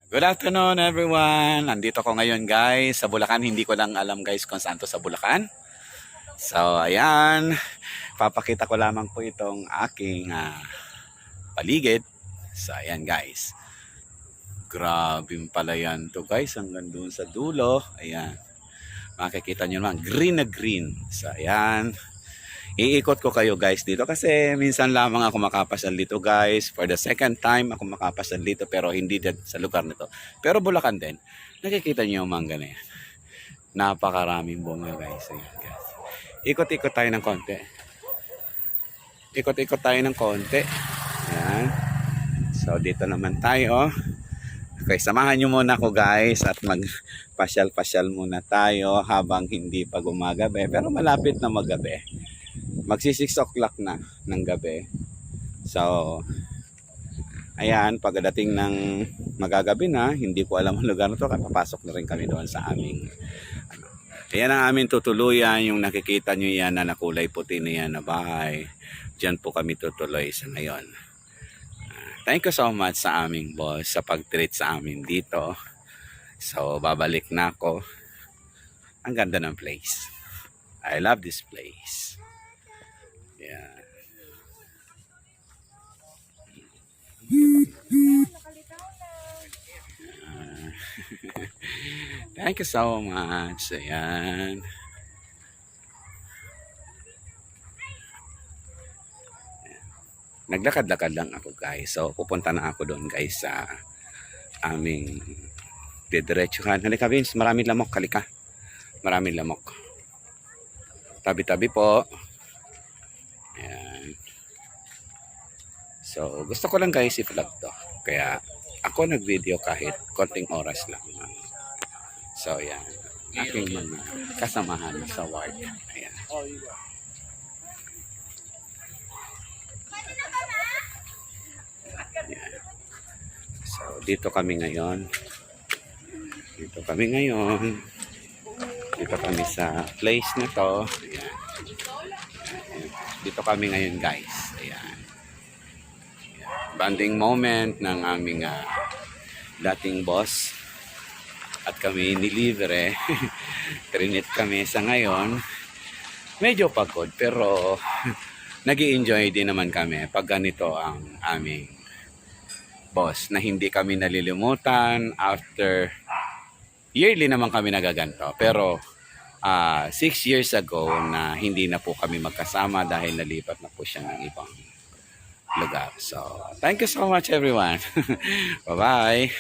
Good afternoon everyone. Nandito ko ngayon guys sa Bulacan. Hindi ko lang alam guys kung saan to sa Bulacan. So ayan, papakita ko lamang po itong aking paligid. So ayan guys. Grabe pala yan to guys. Hanggang doon sa dulo. Ayan. Makikita nyo naman green na green. So ayan. Iikot ko kayo guys dito kasi minsan lamang ako makapasyal dito guys. For the second time ako makapasyal dito pero hindi sa lugar nito. Pero Bulacan din. Nakikita niyo yung mangga na yan. Napakaraming bunga guys. Ayan, guys. Ikot-ikot tayo ng konti. Ikot-ikot tayo ng konti. Ayan. So dito naman tayo. Okay, samahan nyo muna ako guys at magpasyal-pasyal muna tayo habang hindi pa gumagabi. Pero malapit na maggabi. Magsi 6 o'clock na ng gabi. So, ayan, pagdating ng magagabi na, hindi ko alam ang lugar na to, papasok na rin kami doon sa aming, ayan ang aming tutuluyan, yung nakikita nyo yan na nakulay puti na yan na bahay. Diyan po kami tutuloy sa ngayon. Thank you so much sa aming boss sa pag-treat sa amin dito. So, babalik na ako. Ang ganda ng place. I love this place. Yeah. Thank you so much. Ayan. Naglakad-lakad lang ako guys. So pupunta na ako doon guys sa aming didiretsuhan. Halika Vince, maraming lamok. Halika. Maraming lamok. Tabi-tabi po. Ayan. So, gusto ko lang guys i-vlog to. Kaya, ako nag-video kahit konting oras lang. So, ayan. Aking mga kasamahan sa work. Ayan. Ayan. So, dito kami ngayon. Dito kami sa place na to. Ayan. Dito kami ngayon guys. Ayan. Bonding moment ng aming dating boss. At kami nilibre. Trinit kami sa ngayon. Medyo pagod pero nag-i-enjoy din naman kami pag ganito ang aming boss na hindi kami nalilimutan after yearly naman kami nagaganto. Pero 6 years ago na hindi na po kami magkasama dahil nalipat na po siya ng ibang lugar. So, thank you so much everyone. Bye-bye.